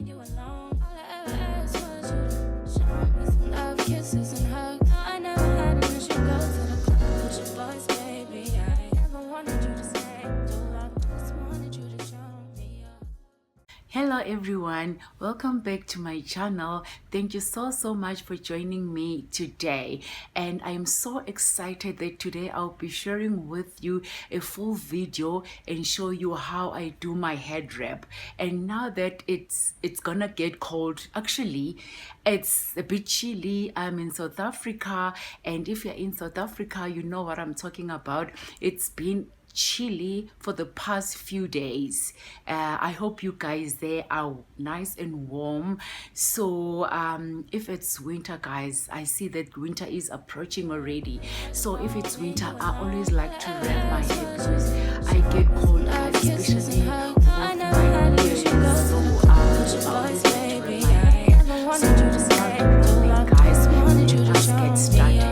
when you alone. All I ever asked was you to show me some love, kisses and hugs. No, I never had an issue. Go to the club with your boys, baby. I never wanted you to stay too long. Just wanted you to show me up. Hello everyone, welcome back to my channel. Thank you so much for joining me today, and I am so excited that today I'll be sharing with you a full video and show you how I do my head wrap. And now that it's gonna get cold, actually it's a bit chilly. I'm in South Africa, and if you're in South Africa you know what I'm talking about. It's been chilly for the past few days. I hope you guys there are nice and warm. So if it's winter, guys, I see that winter is approaching already. So if it's winter, I always like to wrap my hair because I get cold, guys, especially with my ears. So I'll just wrap my hair. So guys, let us get started.